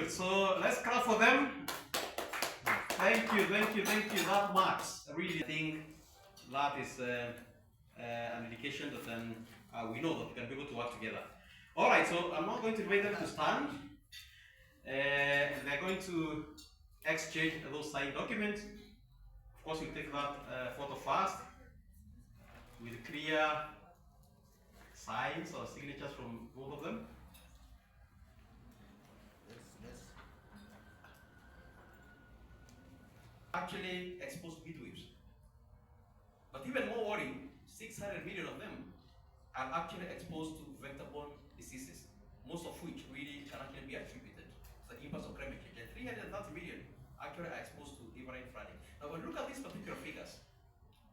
good. So let's clap for them. Thank you that much. Really, I think that is an indication that we know that we can be able to work together. All right, so I'm not going to invite them to stand. They're going to exchange those signed documents. Of course, we'll take that photo first with clear signs or signatures from both of them. Yes. Actually exposed heat waves. But even more worrying, 600 million of them are actually exposed to vector-borne diseases, most of which really can actually be attributed to the impacts of climate change. And 330 million actually are exposed to riverine flooding. Now, when you look at these particular figures,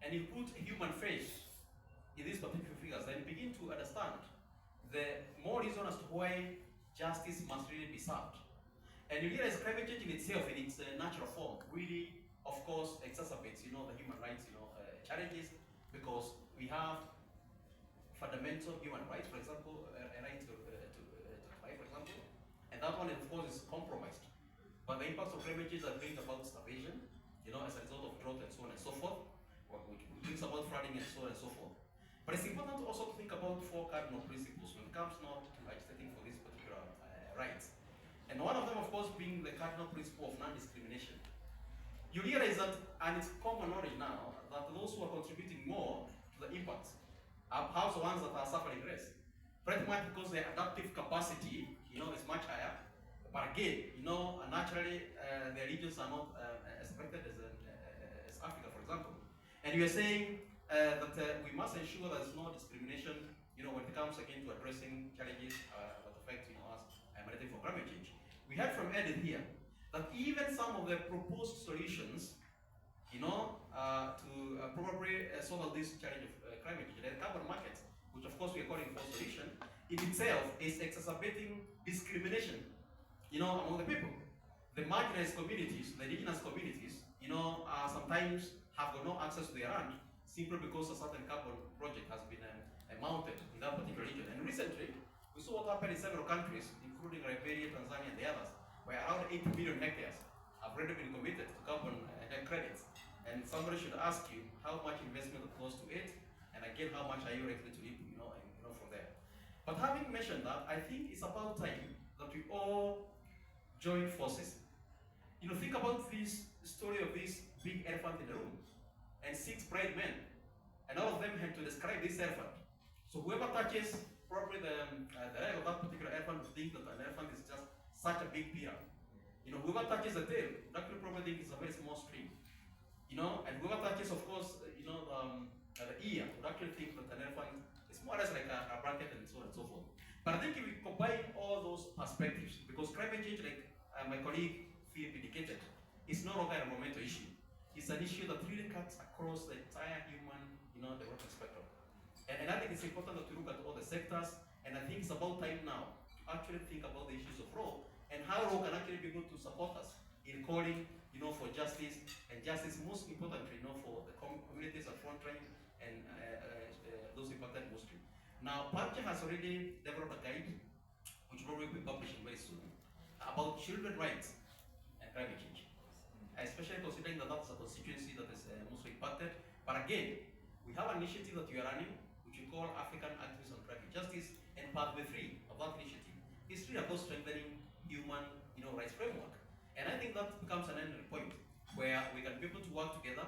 and you put a human face in these particular figures, then you begin to understand the more reason as to why justice must really be served. And you realize climate change in itself, in its natural form, really, of course, exacerbates, the human rights, challenges, because we have fundamental human rights, for example, a right to life, for example, and that one, of course, is compromised. But the impacts of climate change are bring about starvation, as a result of drought and so on and so forth, which brings about flooding and so on and so forth. But it's important also to think about 4 cardinal principles when it comes now to agitating for these particular rights. And one of them, of course, being the cardinal principle of non-discrimination. You realize that, and it's common knowledge now, that those who are contributing more to the impacts are perhaps the ones that are suffering less. Pretty much because their adaptive capacity, is much higher. But again, naturally, their regions are not as affected as Africa, for example. And you are saying that we must ensure there's no discrimination, when it comes again to addressing challenges that affect, us emanating from climate change. We heard from Edith here that even some of the proposed solutions, to probably solve this challenge of climate change, the carbon markets, which of course we are calling for solution, in itself is exacerbating discrimination, among the people. The marginalized communities, the indigenous communities, sometimes have got no access to their land simply because a certain carbon project has been mounted in that particular region. And recently, we saw what happened in several countries, including Liberia, Tanzania, and the others, where around 80 million hectares have already been committed to carbon credits. And somebody should ask you how much investment goes to it, and again, how much are you likely to live, from there. But having mentioned that, I think it's about time that we all join forces. Think about this story of this big elephant in the room, and 6 brave men, and all of them had to describe this elephant. So whoever touches probably the leg of that particular elephant would think that an elephant is just such a big pillar. Whoever touches the tail would actually probably think it's a very small stream. And whoever touches, of course, the ear would actually think that an elephant is more or less like a blanket and so on and so forth. But I think if we combine all those perspectives, because climate change, like my colleague Philip indicated, is no longer a environmental issue. It's an issue that really cuts across the entire human, development spectrum. And I think it's important that we look at all the sectors, and I think it's about time now to actually think about the issues of role and how role can actually be able to support us in calling, for justice, and justice most importantly, for the communities at front line and those impacted mostly. Now, PACJA has already developed a guide, which will probably be published very soon, about children's rights and climate change, especially considering that that's a constituency that is mostly impacted. But again, we have an initiative that we are running, which we call African Activists on Climate Justice, and pathway 3 of that initiative is really about strengthening human rights framework. And I think that becomes an ending point where we can be able to work together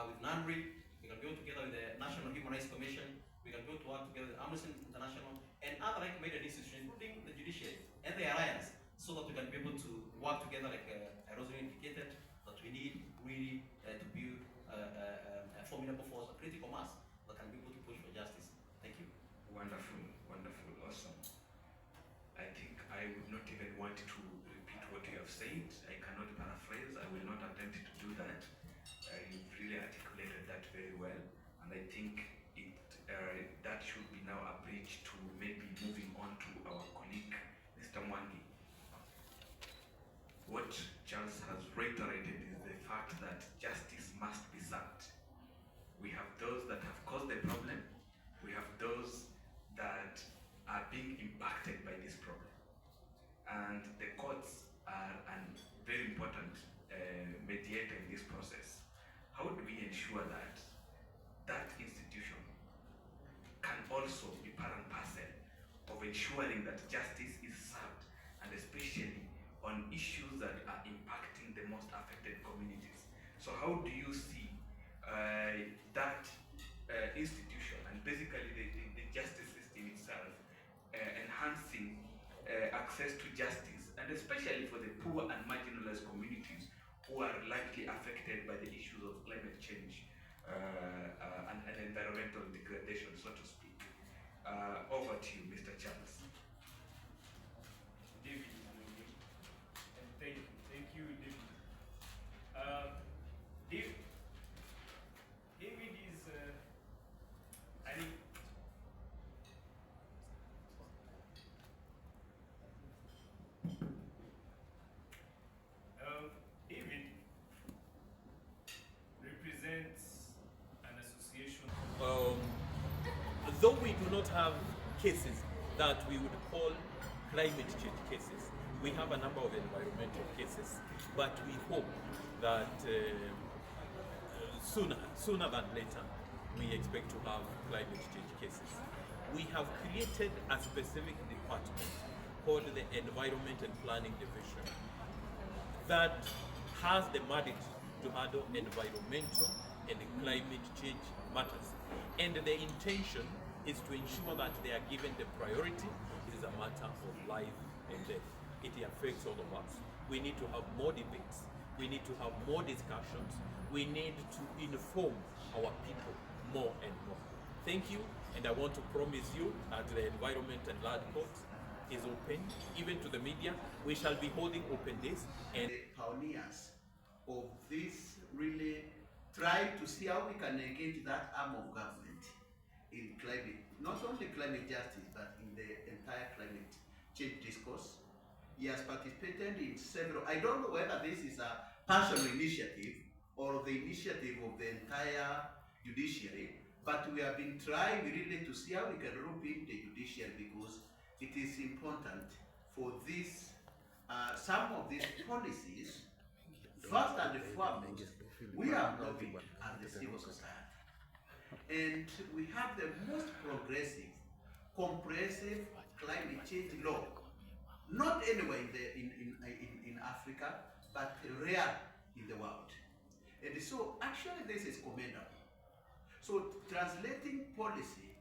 with NANRI, we can be able together with the National Human Rights Commission, we can be able to work together with Amnesty International and other like-minded institutions, including the judiciary and the alliance, so that we can be able to work together, like Rosemary indicated, that we need really to build a formidable force, a critical mass that can be able to push for justice. Thank you. Wonderful, wonderful, awesome. I think I would not even want to repeat what you have said. I cannot paraphrase. I will not attempt to do that. You've really articulated that very well, and I think that should be now a bridge to maybe moving on to our colleague, Mr. Mwangi. What Charles has reiterated is the fact that justice must be served. We have those that have caused the problem. We have those that are being impacted by this problem. And the courts are ensure that that institution can also be part and parcel of ensuring that justice is served, and especially on issues that are impacting the most affected communities. So how do you see that institution and basically the justice system itself enhancing access to justice, and especially for the poor and marginalized communities who are likely affected by the issues of climate change and environmental degradation, so to speak? Over to you, Mr. Charles. David, and thank you, David. David is, I think, David represents an association. Though we do not have cases that we would call climate change cases, we have a number of environmental cases, but we hope that sooner than later, we expect to have climate change cases. We have created a specific department called the Environment and Planning Division that has the mandate to handle environmental and climate change matters. And the intention is to ensure that they are given the priority. It is a matter of life and death. It affects all of us. We need to have more debates. We need to have more discussions. We need to inform our people more and more. Thank you, and I want to promise you that the Environment and Land Court is open, even to the media. We shall be holding open days. And the pioneers of this really try to see how we can engage that arm of government in climate, not only climate justice, but in the entire climate change discourse. He has participated in several, I don't know whether this is a personal initiative or the initiative of the entire judiciary, but we have been trying really to see how we can rope in the judiciary, because it is important for this, some of these policies, first and foremost, we are lobbying as the civil society. And we have the most progressive, comprehensive climate change law, not anywhere in Africa, but rare in the world. And so actually this is commendable. So translating policy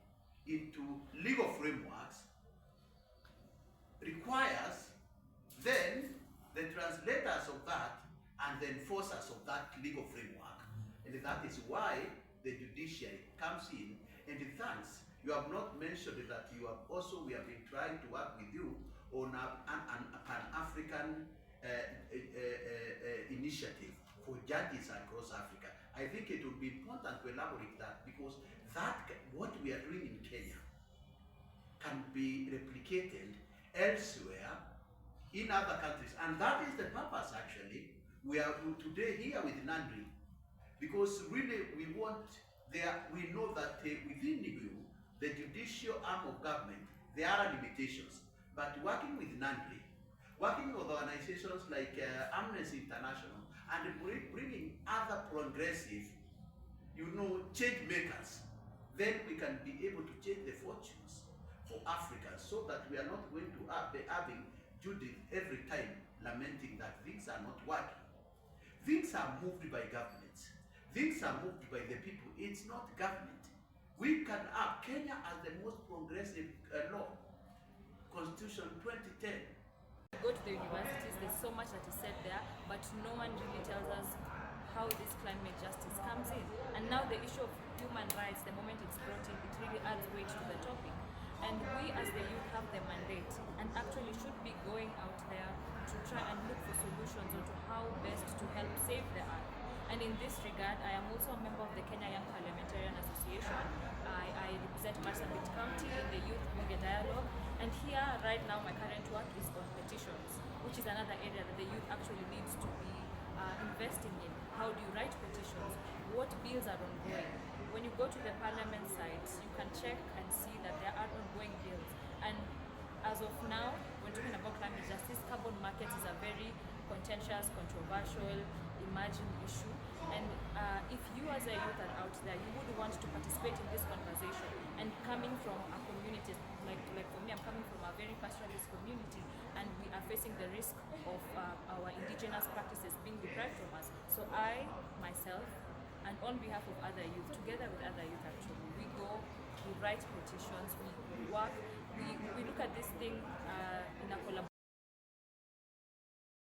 into legal frameworks requires then the translators of that and the enforcers of that legal framework. And that is why the judiciary comes in. And thanks, you have not mentioned that you have also, we have been trying to work with you on an Pan-African initiative for judges across Africa. I think it would be important to elaborate that, because that, what we are doing in Kenya can be replicated elsewhere in other countries. And that is the purpose, actually. We are today here with Nandri, because really we want there, we know that within you, the judicial arm of government, there are limitations. But working with Nandri, working with organizations like Amnesty International, and bringing other progressive, change makers, then we can be able to change the fortunes for Africa, so that we are not going to be having Judith every time lamenting that things are not working. Things are moved by governments. Things are moved by the people. It's not government. We can have Kenya as the most progressive law. Constitution 2010. Go to the universities, there's so much that is said there, but no one really tells us how this climate justice comes in. And now the issue of human rights, the moment it's brought in, it really adds weight to the topic. And we as the youth have the mandate and actually should be going out there to try and look for solutions onto how best to help save the earth. And in this regard, I am also a member of the Kenya Young Parliamentarian Association. I represent Marsabit County in the Youth Bunge Dialogue. And here, right now, my current work is on petitions, which is another area that the youth actually needs to be investing in. How do you write petitions? What bills are ongoing? When you go to the parliament sites, you can check and see that there are ongoing bills. And as of now, when talking about climate justice, carbon markets is a very contentious, controversial, emerging issue. And if you as a youth are out there, you would want to participate in this conversation, and coming from a community, like for me, I'm coming from a very pastoralist community, and we are facing the risk of our indigenous practices being deprived from us. So I, myself, and on behalf of other youth, together with other youth actually, we go, we write petitions, we work, we look at this thing in a collaboration